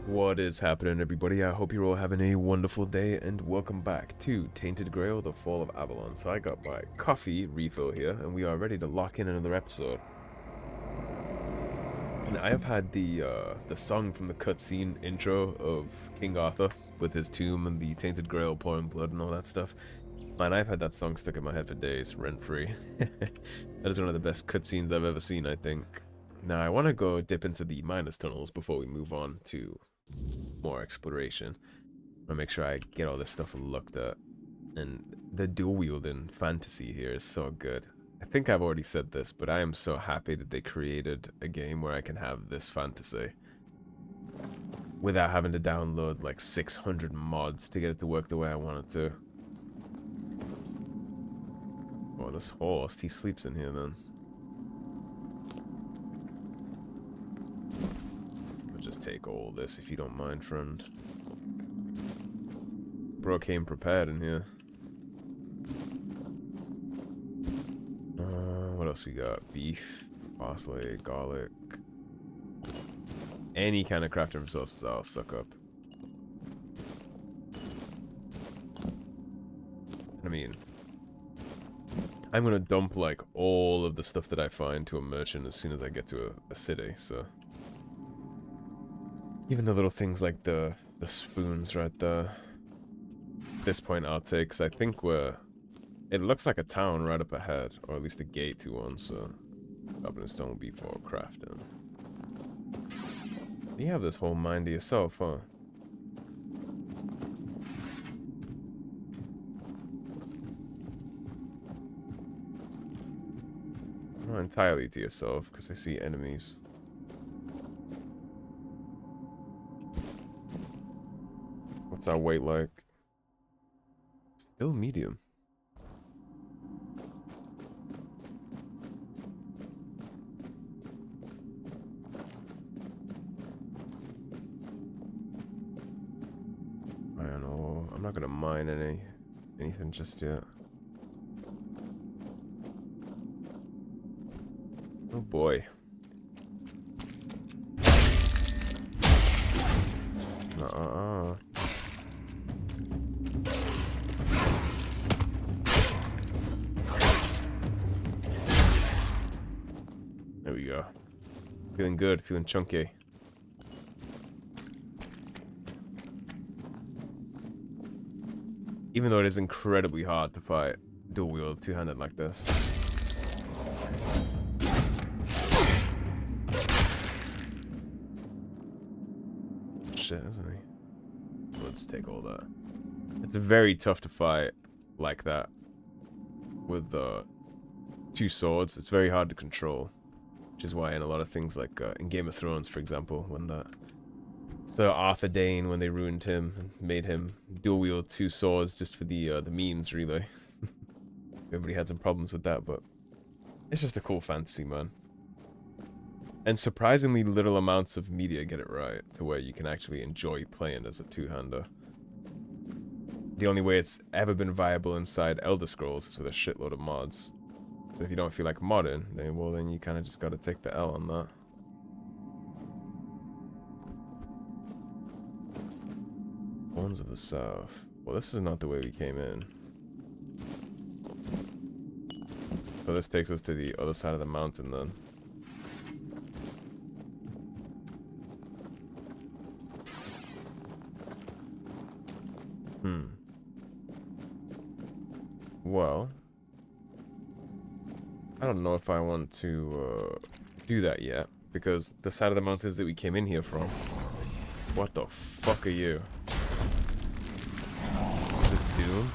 What is happening, everybody? I hope you're all having a wonderful day, and welcome back to Tainted Grail, the Fall of Avalon. So I got my coffee refill here, and we are ready to lock in another episode. And I have had the song from the cutscene intro of King Arthur with his tomb and the Tainted Grail pouring blood and all that stuff. Man, I've had that song stuck in my head for days, rent-free. That is one of the best cutscenes I've ever seen, I think. Now, I want to go dip into the miners tunnels before we move on to more exploration. I want to make sure I get all this stuff looked at. And the dual wielding fantasy here is so good. I think I've already said this, but I am so happy that they created a game where I can have this fantasy without having to download like 600 mods to get it to work the way I want it to. Oh, this horse, he sleeps in here then. Just take all this if you don't mind, friend. Bro came prepared in here. What else we got? Beef, parsley, garlic. Any kind of crafting resources I'll suck up. I mean, I'm gonna dump like all of the stuff that I find to a merchant as soon as I get to a city, so. Even the little things like the spoons right there. At this point I'll take, because I think it looks like a town right up ahead, or at least a gate to one, so goblin stone will be for crafting. You have this whole mine to yourself, huh? Not entirely to yourself, because I see enemies. What's our weight like? Still medium. I don't know. I'm not gonna mine anything just yet. Oh boy. There we go. Feeling good, feeling chunky. Even though it is incredibly hard to fight dual wield two-handed like this. Shit, isn't he? Let's take all that. It's very tough to fight like that with two swords. It's very hard to control. Which is why in a lot of things like in Game of Thrones, for example, when Sir Arthur Dane, when they ruined him and made him dual wield two swords just for the memes, really. Everybody had some problems with that, but it's just a cool fantasy, man. And surprisingly little amounts of media get it right to where you can actually enjoy playing as a two-hander. The only way it's ever been viable inside Elder Scrolls is with a shitload of mods. So if you don't feel like modding, then you kind of just got to take the L on that. Horns of the South. Well, this is not the way we came in. So this takes us to the other side of the mountain then. Well, I don't know if I want to do that yet, because the side of the mountains that we came in here from. What the fuck are you? Is this Doom?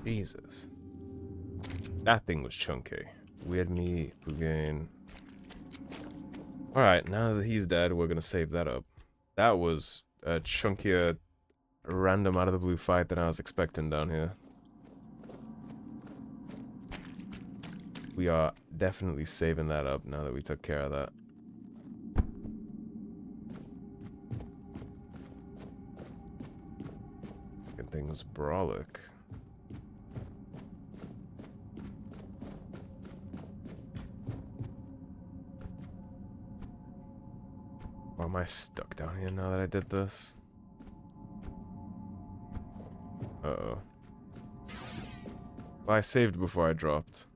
Jesus. That thing was chunky. Wyrdness, Buggane. Alright, now that he's dead, we're gonna save that up. That was a chunkier, random out of the blue fight than I was expecting down here. We are definitely saving that up now that we took care of that. Good thing was brolic. Why am I stuck down here now that I did this? Uh-oh. Well, I saved before I dropped.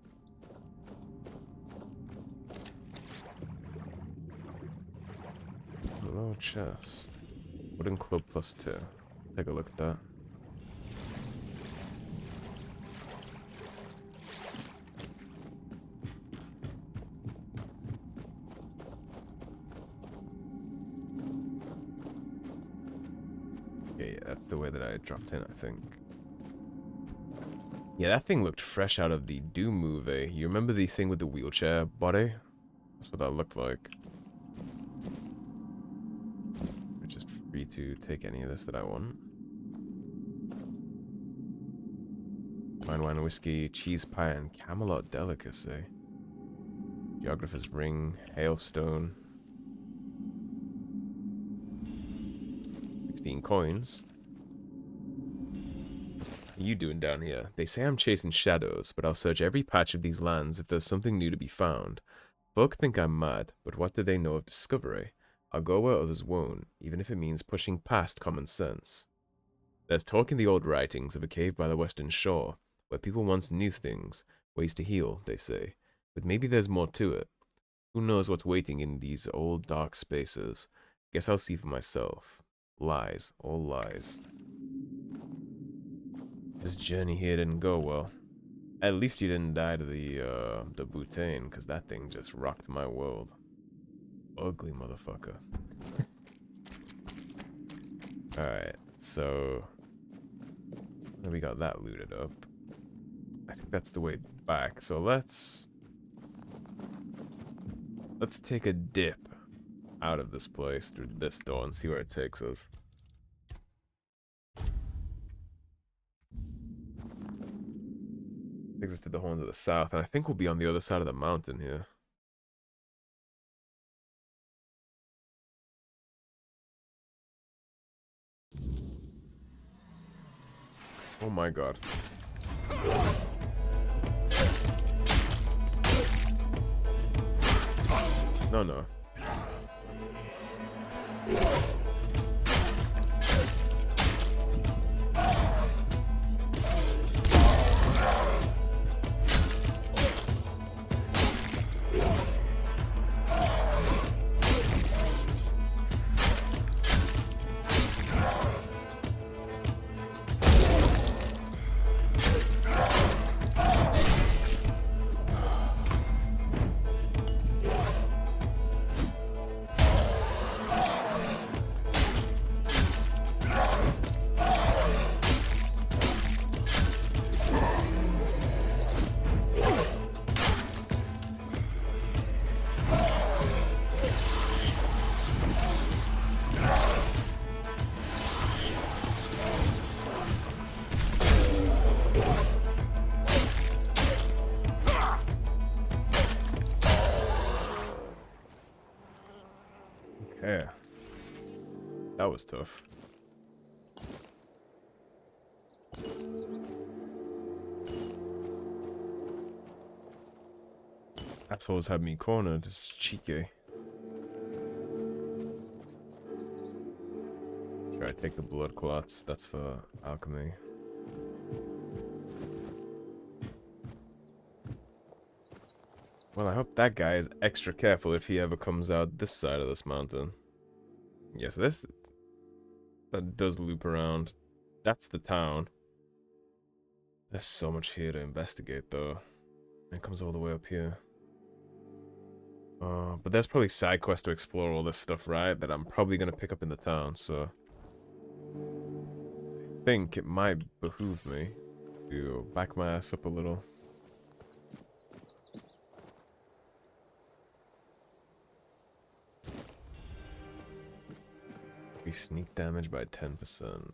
Hello, chest. Wooden club +2. Take a look at that. Yeah, that's the way that I dropped in, I think. Yeah, that thing looked fresh out of the Doom movie. You remember the thing with the wheelchair body? That's what that looked like. We're just free to take any of this that I want. Fine wine, whiskey, cheese pie, and Camelot delicacy. Geographer's ring, hailstone. 16 coins. What are you doing down here? They say I'm chasing shadows, but I'll search every patch of these lands if there's something new to be found. Folk think I'm mad, but what do they know of discovery? I'll go where others won't, even if it means pushing past common sense. There's talk in the old writings of a cave by the western shore, where people once knew things, ways to heal, they say. But maybe there's more to it. Who knows what's waiting in these old dark spaces? Guess I'll see for myself. Lies, all lies. This journey here didn't go well. At least you didn't die to the butane, because that thing just rocked my world. Ugly motherfucker. Alright, so we got that looted up. I think that's the way back, so let's take a dip out of this place through this door and see where it takes us. Takes us to the horns of the south, and I think we'll be on the other side of the mountain here. Oh my god. No, no. Okay. That was tough. Assholes had me cornered. It's cheeky. Try to take the blood clots. That's for alchemy. Well, I hope that guy is extra careful if he ever comes out this side of this mountain. Yes, that does loop around. That's the town. There's so much here to investigate, though. It comes all the way up here. But there's probably side quests to explore all this stuff, right? That I'm probably gonna pick up in the town, so I think it might behoove me to back my ass up a little. We sneak damage by 10%.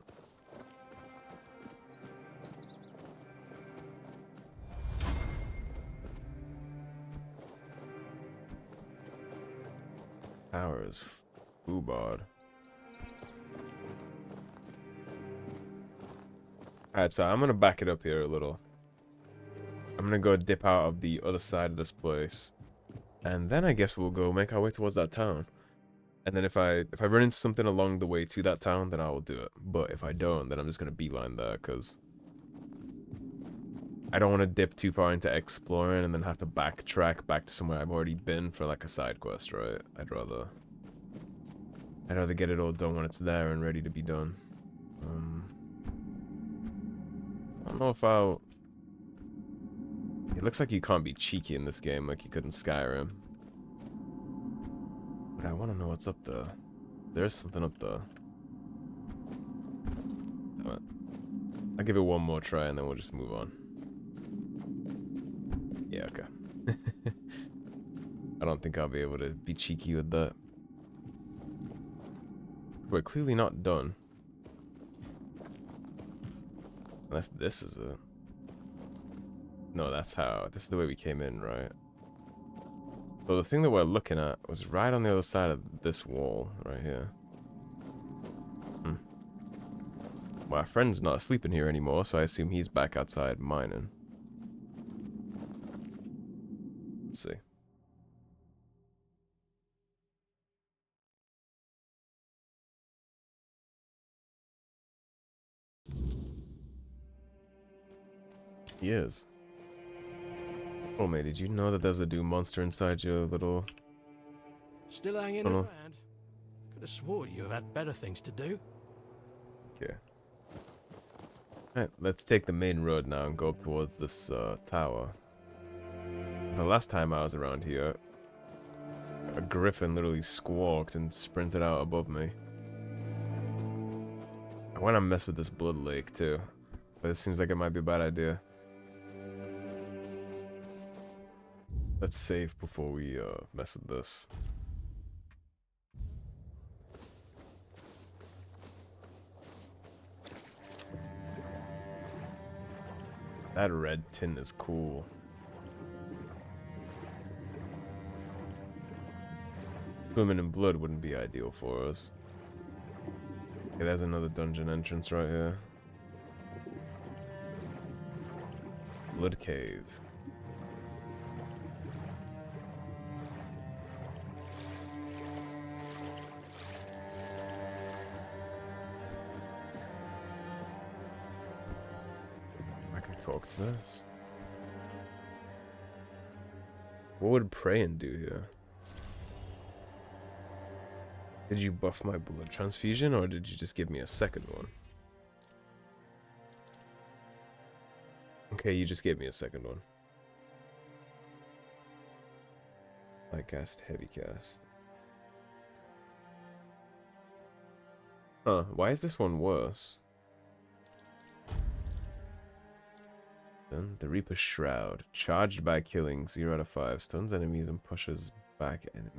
Power is foobard. Alright, so I'm gonna back it up here a little. I'm gonna go dip out of the other side of this place. And then I guess we'll go make our way towards that town. And then if I run into something along the way to that town, then I will do it. But if I don't, then I'm just gonna beeline there, because I don't want to dip too far into exploring and then have to backtrack back to somewhere I've already been for like a side quest, right? I'd rather get it all done when it's there and ready to be done. I don't know if I'll... It looks like you can't be cheeky in this game like you could in Skyrim. But I want to know what's up there. There's something up there. Damn it. I'll give it one more try and then we'll just move on. Yeah, okay. I don't think I'll be able to be cheeky with that. We're clearly not done. Unless this is it. No, that's how. This is the way we came in, right? So the thing that we're looking at was right on the other side of this wall, right here. Well, our friend's not sleeping here anymore, so I assume he's back outside mining. Let's see. He is. Oh, mate, did you know that there's a doom monster inside your little... Still hanging around? Could have swore you had better things to do. Okay. Alright, let's take the main road now and go up towards this tower. The last time I was around here, a griffin literally squawked and sprinted out above me. I want to mess with this blood lake too, but it seems like it might be a bad idea. Let's save before we mess with this. That red tin is cool. Swimming in blood wouldn't be ideal for us. Okay, there's another dungeon entrance right here. Blood cave. I can talk to this. What would praying do here? Did you buff my blood transfusion, or did you just give me a second one? Okay, you just gave me a second one. Light cast, heavy cast. Huh, why is this one worse? Then the Reaper's Shroud. Charged by killing 0 out of 5. Stuns enemies and pushes back enemies.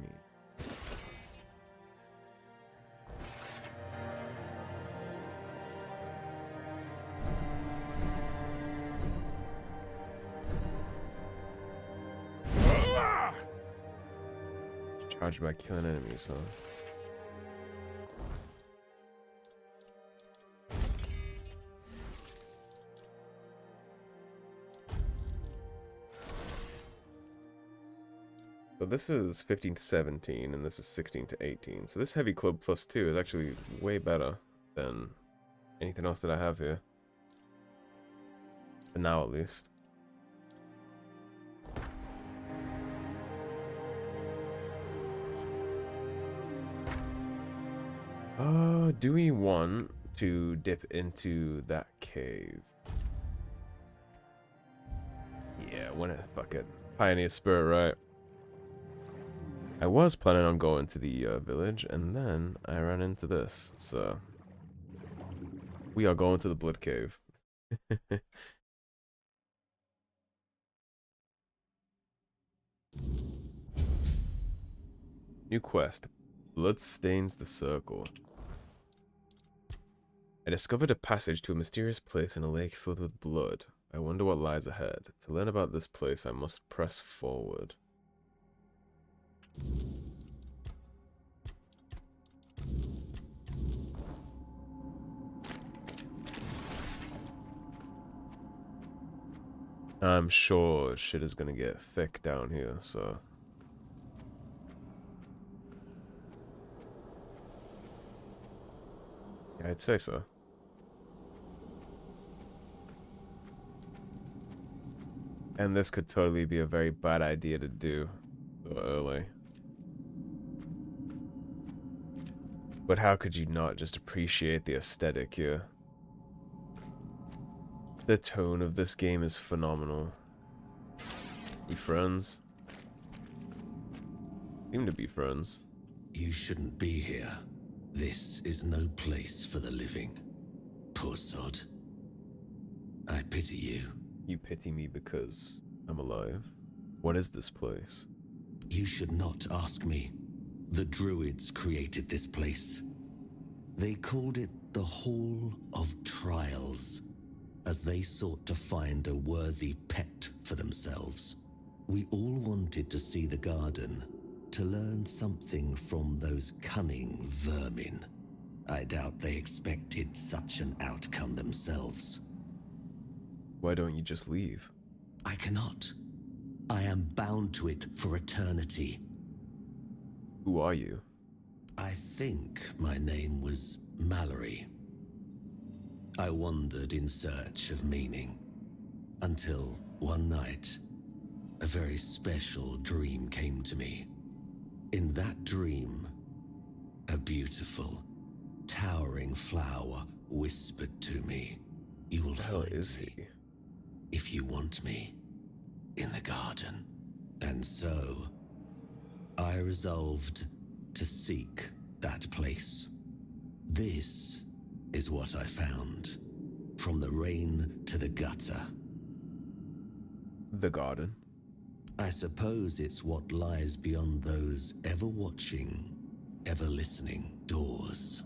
Charged by killing enemies, huh? So this is 15 to 17, and this is 16 to 18. So this heavy club plus 2 is actually way better than anything else that I have here. For now, at least. Do we want to dip into that cave? Yeah, fuck it. Pioneer spirit, right? I was planning on going to the village, and then I ran into this, so... We are going to the blood cave. New quest. Blood stains the circle. I discovered a passage to a mysterious place in a lake filled with blood. I wonder what lies ahead. To learn about this place, I must press forward. I'm sure shit is gonna get thick down here, so... yeah, I'd say so. And this could totally be a very bad idea to do so early. But how could you not just appreciate the aesthetic here? The tone of this game is phenomenal. We friends? Seem to be friends. You shouldn't be here. This is no place for the living. Poor sod. I pity you. You pity me because I'm alive? What is this place? You should not ask me. The Druids created this place. They called it the Hall of Trials, as they sought to find a worthy pet for themselves. We all wanted to see the garden, to learn something from those cunning vermin. I doubt they expected such an outcome themselves. Why don't you just leave? I cannot. I am bound to it for eternity. Who are you? I think my name was Mallory. I wandered in search of meaning, until one night, a very special dream came to me. In that dream, a beautiful, towering flower whispered to me, "You will find me, if you want me, in the garden." And so, I resolved to seek that place. This is what I found, from the rain to the gutter. The garden? I suppose it's what lies beyond those ever-watching, ever-listening doors.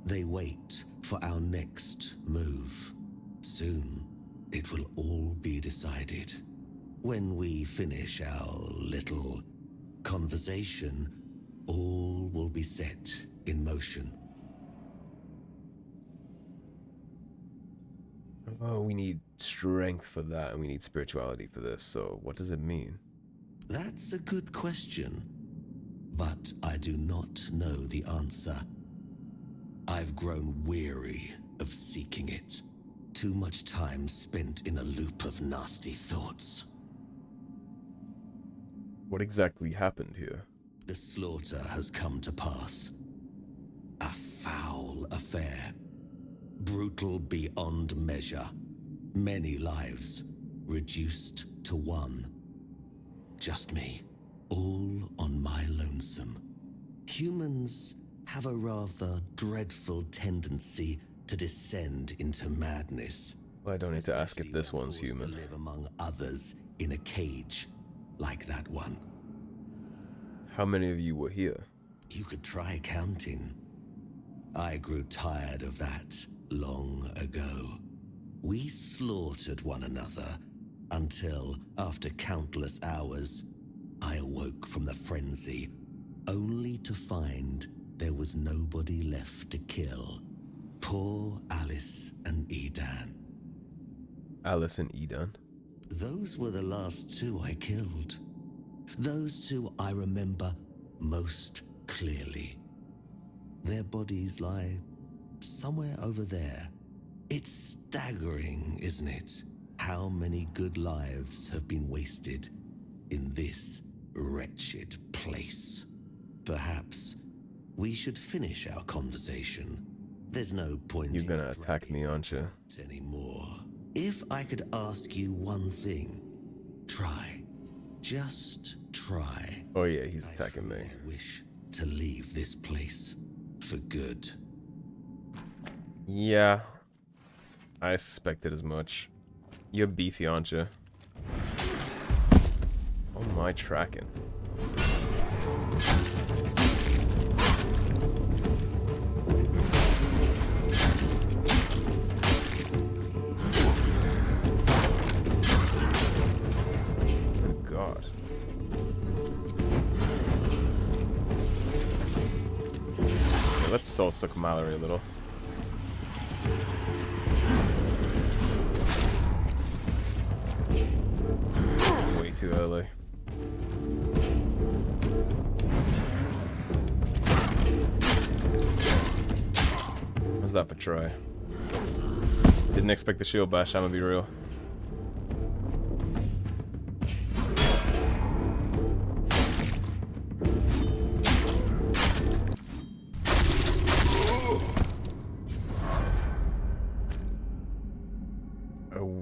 They wait for our next move. Soon, it will all be decided. When we finish our little conversation, all will be set in motion. Oh, we need strength for that, and we need spirituality for this, so what does it mean? That's a good question, but I do not know the answer. I've grown weary of seeking it. Too much time spent in a loop of nasty thoughts. What exactly happened here? The slaughter has come to pass. A foul affair. Brutal beyond measure. Many lives reduced to one. Just me, all on my lonesome. Humans have a rather dreadful tendency to descend into madness. Well, I don't need to ask if this one's Especially when human. forced to live among others in a cage like that one. How many of you were here? You could try counting. I grew tired of that long ago. We slaughtered one another until, after countless hours, I awoke from the frenzy, only to find there was nobody left to kill. Poor Alice and Edan. Alice and Eden? Those were the last two I killed. Those two I remember most clearly. Their bodies lie somewhere over there. It's staggering, isn't it? How many good lives have been wasted in this wretched place. Perhaps we should finish our conversation. There's no point You're in gonna attack me, aren't you? dragging it out anymore. If I could ask you one thing, try. Just try. Oh yeah, he's attacking me. I wish to leave this place for good. Yeah, I suspected as much. You're beefy, aren't you? Oh my, tracking. God. Okay, let's soul suck Mallory a little. Way too early. How's that for try? Didn't expect the shield bash, I'm gonna be real.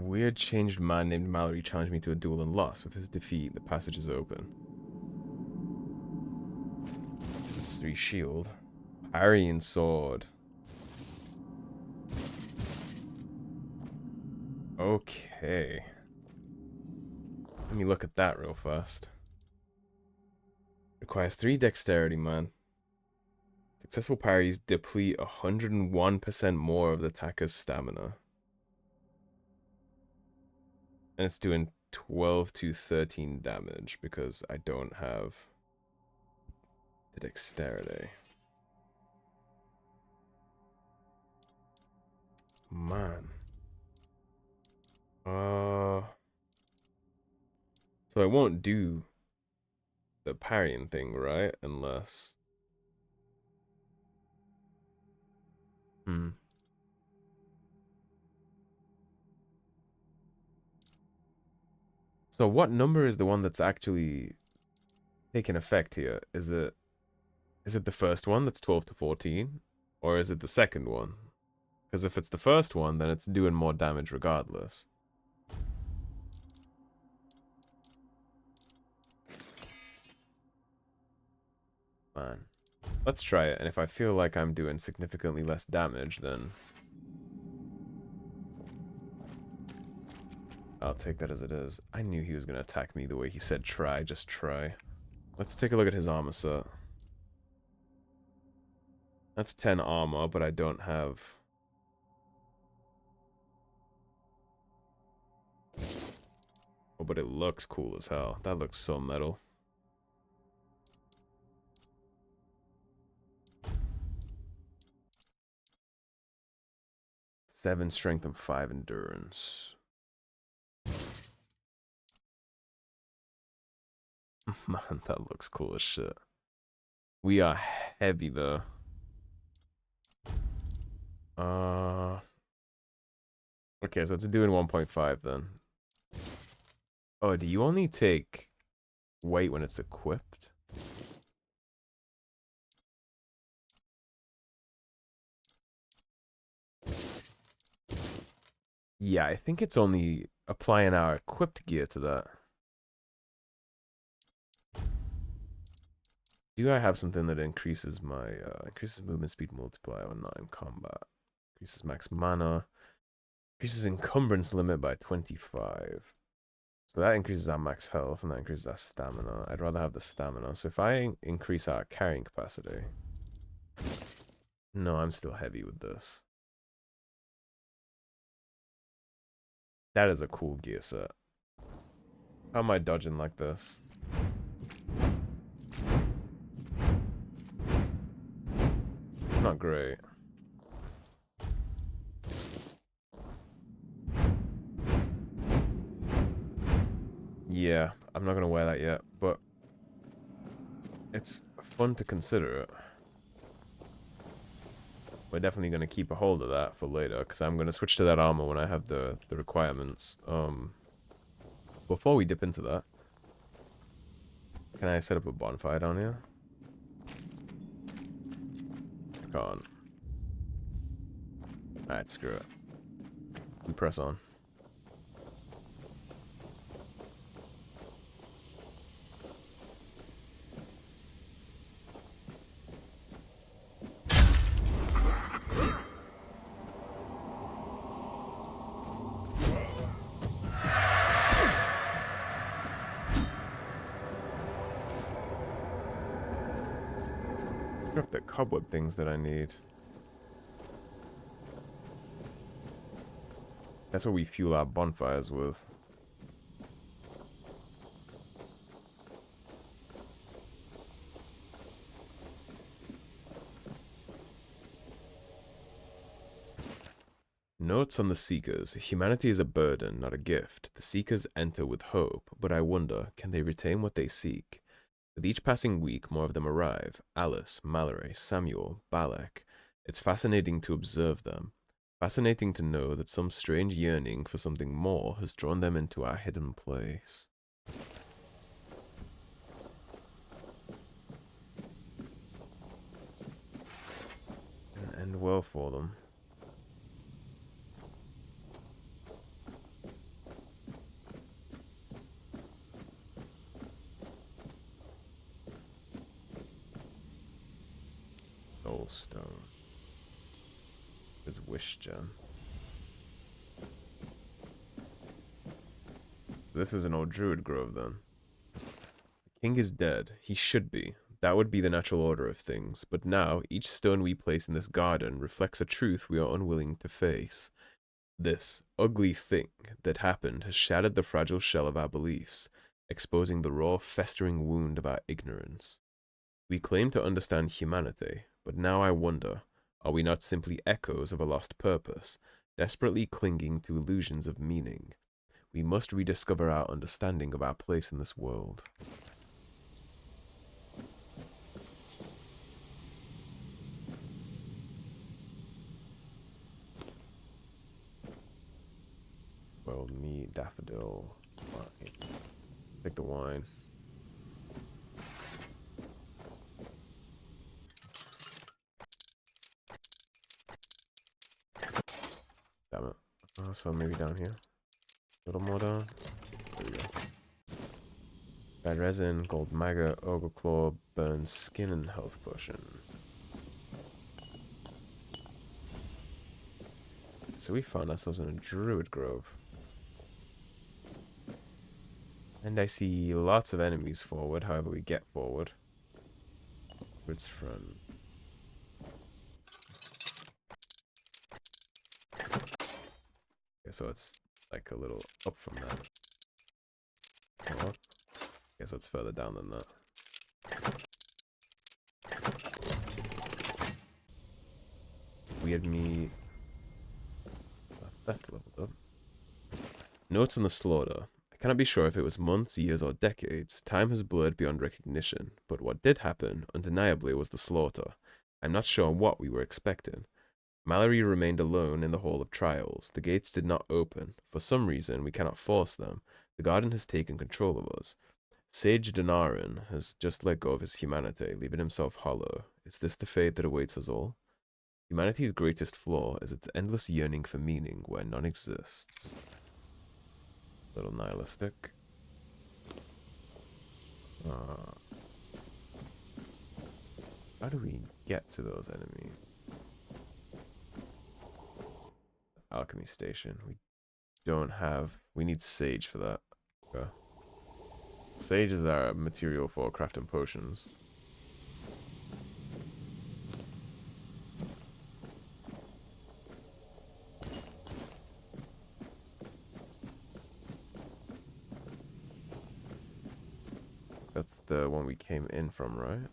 Weird changed man named Mallory challenged me to a duel and lost. With his defeat, the passage is open. 3 shield. Parry and sword. Okay. Let me look at that real fast. Requires 3 dexterity, man. Successful parries deplete 101% more of the attacker's stamina. And it's doing 12 to 13 damage because I don't have the dexterity. Man. So I won't do the parrying thing, right? Unless... So what number is the one that's actually taking effect here? Is it the first one that's 12 to 14? Or is it the second one? Because if it's the first one, then it's doing more damage regardless. Man. Let's try it, and if I feel like I'm doing significantly less damage, then I'll take that as it is. I knew he was going to attack me the way he said try, just try. Let's take a look at his armor set. That's 10 armor, but I don't have... Oh, but it looks cool as hell. That looks so metal. Seven strength and 5 endurance. Man, that looks cool as shit. We are heavy though. Okay, so it's doing 1.5 then. Oh, do you only take weight when it's equipped? Yeah, I think it's only applying our equipped gear to that. Do I have something that increases my increases movement speed multiplier when not in combat? Increases max mana. Increases encumbrance limit by 25. So that increases our max health and that increases our stamina. I'd rather have the stamina. So if I increase our carrying capacity. No, I'm still heavy with this. That is a cool gear set. How am I dodging like this? Not great. Yeah, I'm not gonna wear that yet, but it's fun to consider it. We're definitely gonna keep a hold of that for later, because I'm gonna switch to that armor when I have the requirements. Before we dip into that, can I set up a bonfire down here? I can't. Alright, screw it. We press on. Drop the cobweb things that I need. That's what we fuel our bonfires with. Notes on the Seekers. Humanity is a burden, not a gift. The Seekers enter with hope, but I wonder, can they retain what they seek? With each passing week, more of them arrive. Alice, Mallory, Samuel, Balak. It's fascinating to observe them. Fascinating to know that some strange yearning for something more has drawn them into our hidden place. And end well for them. Soulstone. His wish gem. This is an old druid grove then. The king is dead. He should be. That would be the natural order of things. But now, each stone we place in this garden reflects a truth we are unwilling to face. This ugly thing that happened has shattered the fragile shell of our beliefs, exposing the raw, festering wound of our ignorance. We claim to understand humanity, but now I wonder, are we not simply echoes of a lost purpose, desperately clinging to illusions of meaning? We must rediscover our understanding of our place in this world. Well, me, daffodil, wine. Take the wine. Damn it. So maybe down here. A little more down. There we go. Bad resin, gold maggot, ogre claw, burns skin and health potion. So we found ourselves in a druid grove. And I see lots of enemies forward, however we get forward. Towards front. Okay, so it's like a little up from that. Oh, guess that's further down than that. Weird me. Theft leveled up. Notes on the slaughter. I cannot be sure if it was months, years, or decades. Time has blurred beyond recognition, but what did happen, undeniably, was the slaughter. I'm not sure what we were expecting. Mallory remained alone in the Hall of Trials. The gates did not open. For some reason, we cannot force them. The garden has taken control of us. Sage Denarin has just let go of his humanity, leaving himself hollow. Is this the fate that awaits us all? Humanity's greatest flaw is its endless yearning for meaning where none exists. Little nihilistic. How do we get to those enemies? Alchemy station. We don't have... We need sage for that. Okay. Sage is our material for crafting potions. That's the one we came in from, right?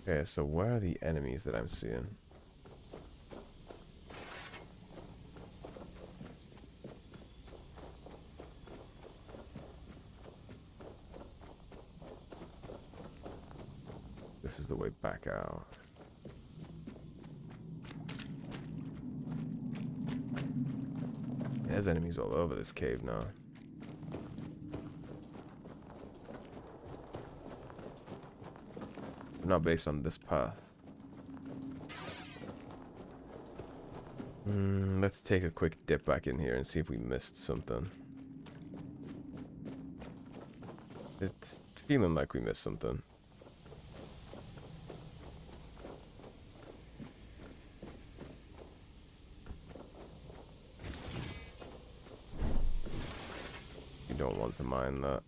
Okay, so where are the enemies that I'm seeing? This is the way back out. There's enemies all over this cave now. They're not based on this path. Let's take a quick dip back in here and see if we missed something. It's feeling like we missed something. don't want to mine that.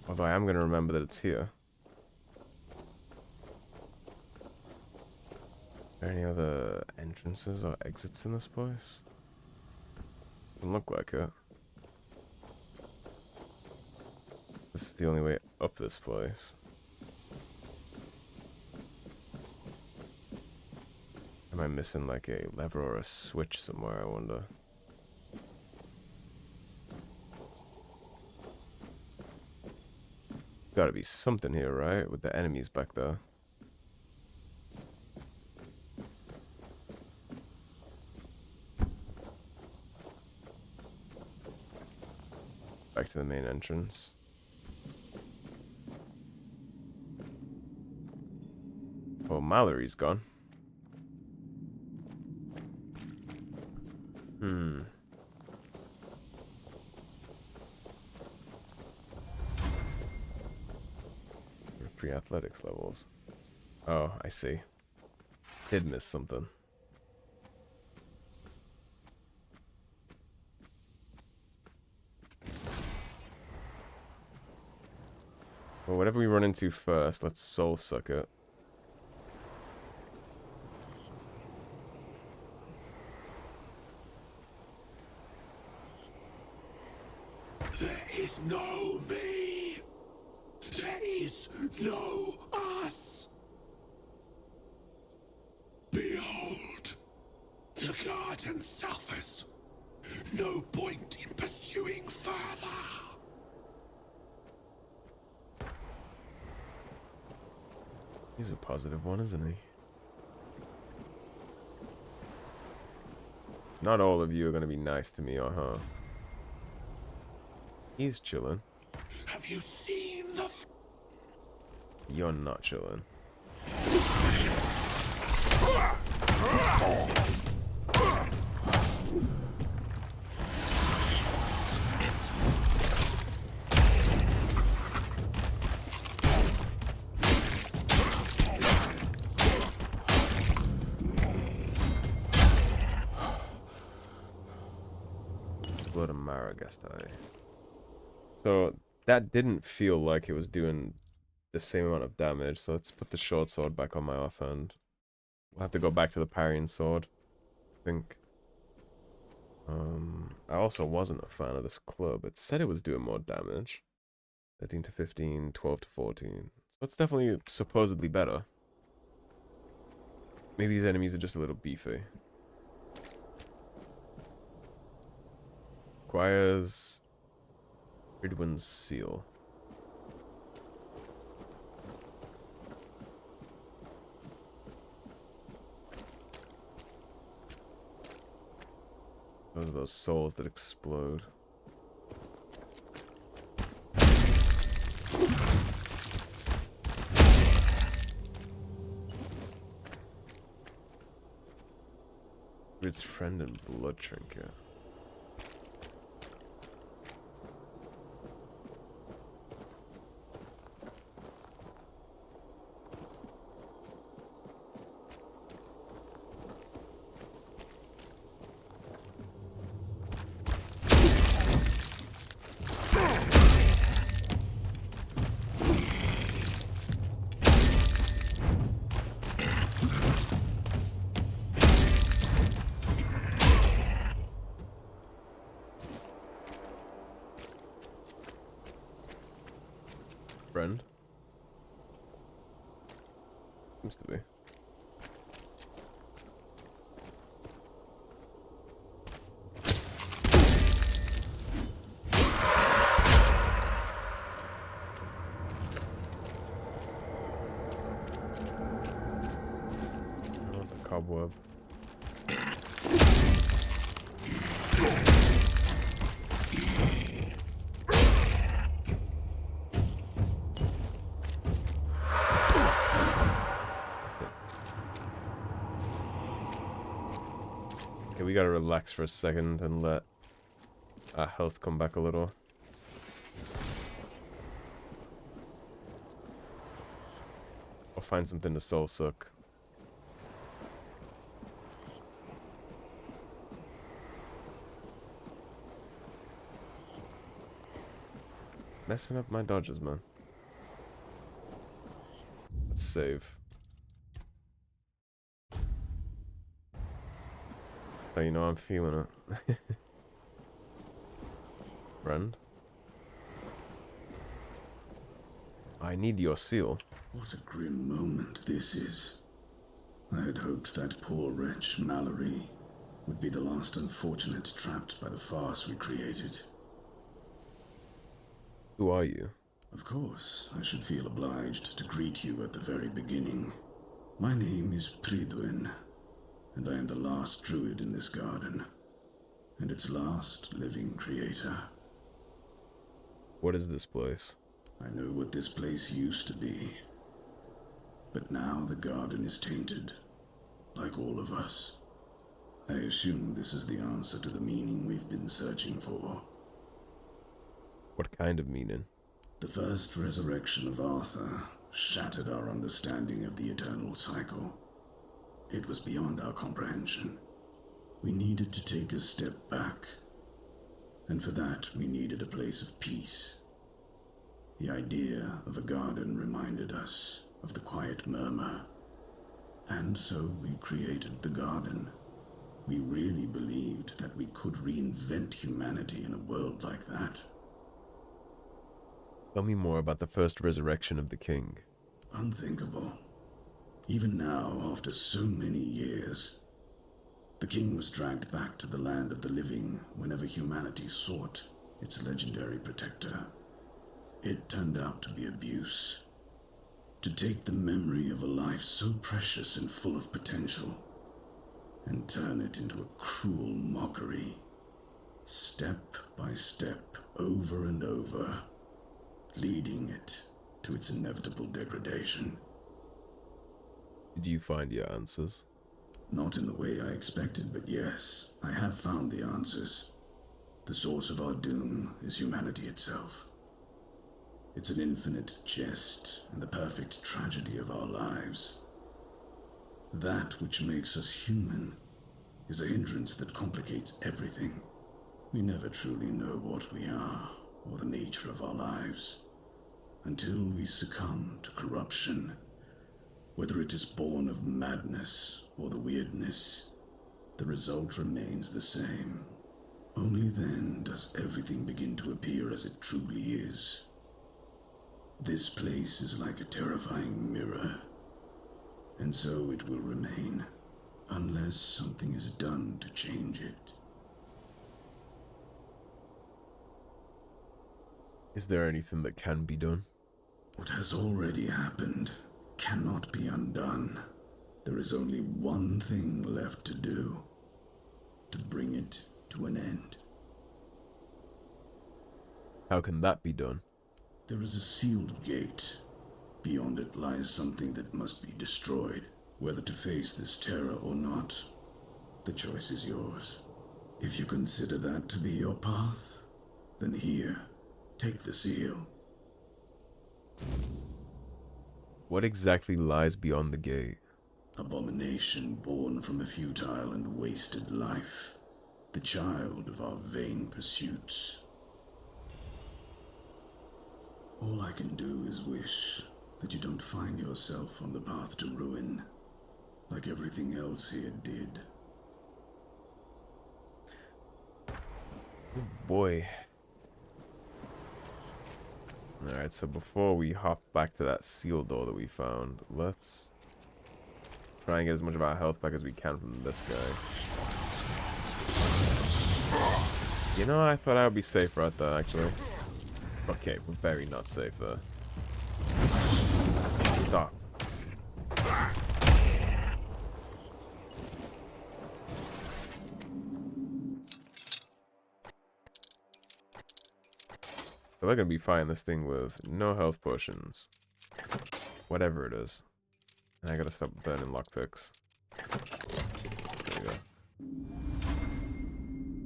Although I am going to remember that it's here. Are there any other entrances or exits in this place? Doesn't look like it. This is the only way up this place. Am I missing like a lever or a switch somewhere, I wonder? Gotta be something here, right? With the enemies back there. Back to the main entrance. Oh, Mallory's gone. Pre-athletics levels. Oh, I see. Did miss something. Well, whatever we run into first, let's soul suck it. There is no me. There is no us. Behold, the garden suffers. No point in pursuing further. He's a positive one, isn't he? Not all of you are going to be nice to me, huh? He's chilling. Have you seen the... You're not chilling. Blood and Mara, guess I. So that didn't feel like it was doing the same amount of damage. So let's put the short sword back on my offhand. We'll have to go back to the parrying sword, I think. I also wasn't a fan of this club. It said it was doing more damage. 13 to 15, 12 to 14. So it's definitely supposedly better. Maybe these enemies are just a little beefy. Requires Prydwen's seal. Those are those souls that explode. Its friend and blood trinket. Friend? Seems to be. I want the cobweb. Okay, we gotta relax for a second and let our health come back a little. I'll find something to soul suck. messing up my dodges, man. Let's save. Oh, you know I'm feeling it. Friend? I need your seal. What a grim moment this is. I had hoped that poor wretch, Mallory, would be the last unfortunate trapped by the farce we created. Who are you? Of course, I should feel obliged to greet you at the very beginning. My name is Prydwen, and I am the last druid in this garden, and its last living creator. What is this place? I know what this place used to be, but now the garden is tainted, like all of us. I assume this is the answer to the meaning we've been searching for. What kind of meaning? The first resurrection of Arthur shattered our understanding of the eternal cycle. It was beyond our comprehension. We needed to take a step back, and for that we needed a place of peace. The idea of a garden reminded us of the quiet murmur, and so we created the garden. We really believed that we could reinvent humanity in a world like that. Tell me more about the first resurrection of the king. Unthinkable. Even now, after so many years, the king was dragged back to the land of the living whenever humanity sought its legendary protector. It turned out to be abuse. To take the memory of a life so precious and full of potential and turn it into a cruel mockery, step by step, over and over, leading it to its inevitable degradation. Did you find your answers? Not in the way I expected, but yes, I have found the answers. The source of our doom is humanity itself. It's an infinite jest and the perfect tragedy of our lives. That which makes us human is a hindrance that complicates everything. We never truly know what we are or the nature of our lives until we succumb to corruption. Whether it is born of madness or the Wyrdness, the result remains the same. Only then does everything begin to appear as it truly is. This place is like a terrifying mirror, and so it will remain, unless something is done to change it. Is there anything that can be done? What has already happened cannot be undone. There is only one thing left to do, to bring it to an end. How can that be done? There is a sealed gate. Beyond it lies something that must be destroyed. Whether to face this terror or not, the choice is yours. If you consider that to be your path, then here, take the seal. What exactly lies beyond the gate? Abomination born from a futile and wasted life, the child of our vain pursuits. All I can do is wish that you don't find yourself on the path to ruin, like everything else here did. Oh boy. Alright, so before we hop back to that seal door that we found, let's try and get as much of our health back as we can from this guy. You know, I thought I would be safe right there, actually. Okay, we're very not safe there. Stop. So we're gonna be fighting this thing with no health potions. Whatever it is. And I gotta stop burning lockpicks. There you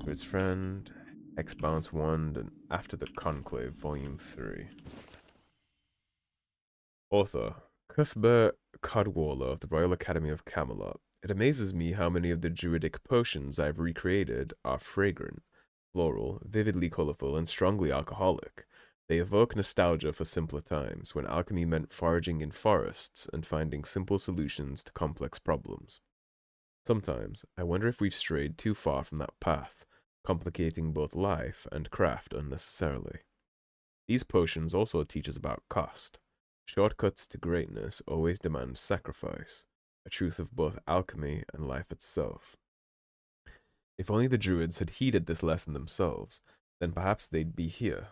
go. Its friend, X-Bounce Wand, and After the Conclave, Volume 3. Author, Cuthbert Cadwallader of the Royal Academy of Camelot. It amazes me how many of the druidic potions I've recreated are fragrant, floral, vividly colorful, and strongly alcoholic. They evoke nostalgia for simpler times, when alchemy meant foraging in forests and finding simple solutions to complex problems. Sometimes, I wonder if we've strayed too far from that path, complicating both life and craft unnecessarily. These potions also teach us about cost. Shortcuts to greatness always demand sacrifice, a truth of both alchemy and life itself. If only the druids had heeded this lesson themselves, then perhaps they'd be here,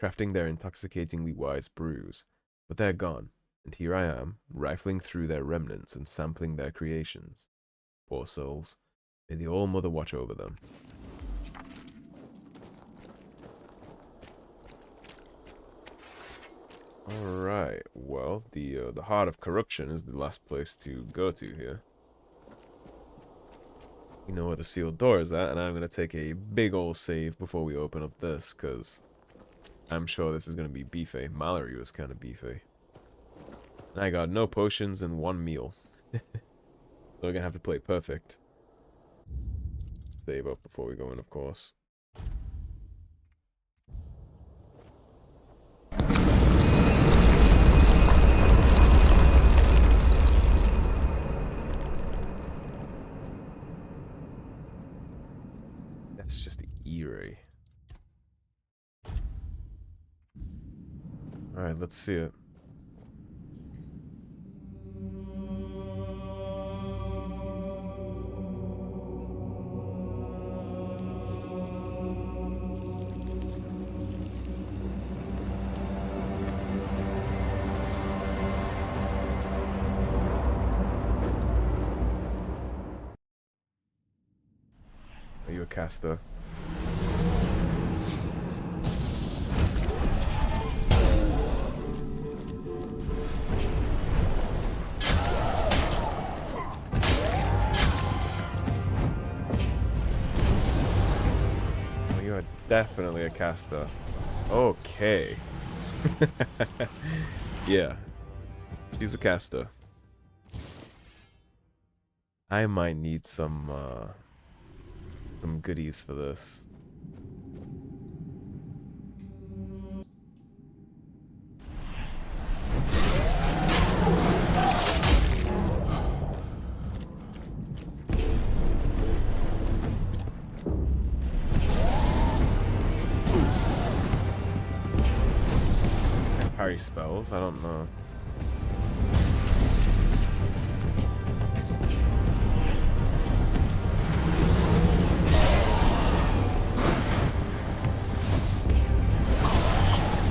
crafting their intoxicatingly wise brews. But they're gone, and here I am, rifling through their remnants and sampling their creations. Poor souls. May the All-Mother watch over them. Alright, well, the Heart of Corruption is the last place to go to here. You know where the sealed door is at, and I'm going to take a big ol' save before we open up this, because I'm sure this is going to be beefy. Mallory was kind of beefy. And I got no potions and 1 meal. So we're going to have to play perfect. Save up before we go in, of course. That's just eerie. Alright, let's see it. Are you a caster? You are definitely a caster. Okay. Yeah. She's a caster. I might need some goodies for this. Parry spells? I don't know.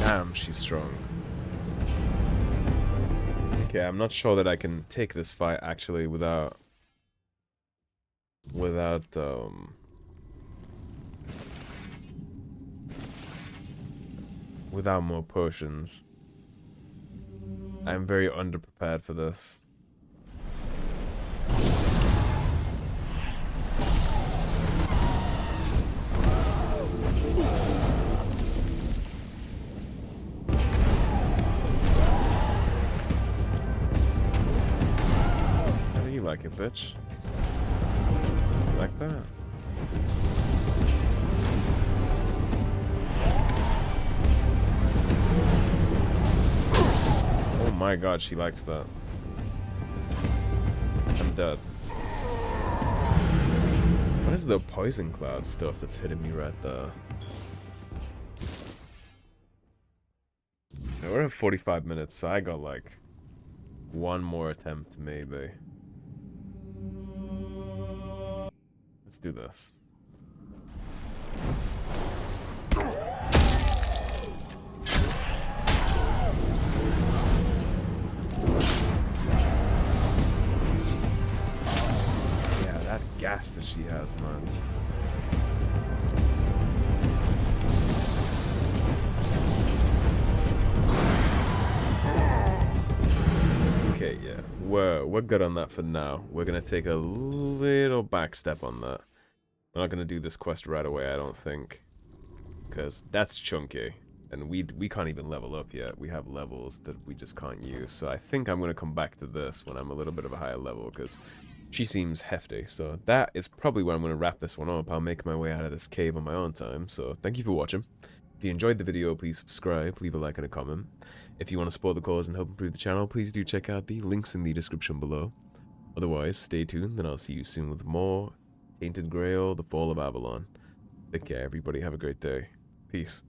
Damn, she's strong. Okay, I'm not sure that I can take this fight actually without more potions. I'm very underprepared for this. How do you like it, bitch? You like that? Oh my god, she likes that. I'm dead. What is the poison cloud stuff that's hitting me right there? Now we're at 45 minutes, so I got like 1 more attempt, maybe. Let's do this. Gas that she has, man. Okay, yeah, we're good on that for now. We're gonna take a little back step on that. We're not gonna do this quest right away, I don't think, because that's chunky, and we can't even level up yet. We have levels that we just can't use. So I think I'm gonna come back to this when I'm a little bit of a higher level, because she seems hefty. So that is probably where I'm going to wrap this one up. I'll make my way out of this cave on my own time. So thank you for watching. If you enjoyed the video, please subscribe, leave a like and a comment. If you want to support the cause and help improve the channel, please do check out the links in the description below. Otherwise, stay tuned, and I'll see you soon with more Tainted Grail, the Fall of Avalon. Take care, everybody. Have a great day. Peace.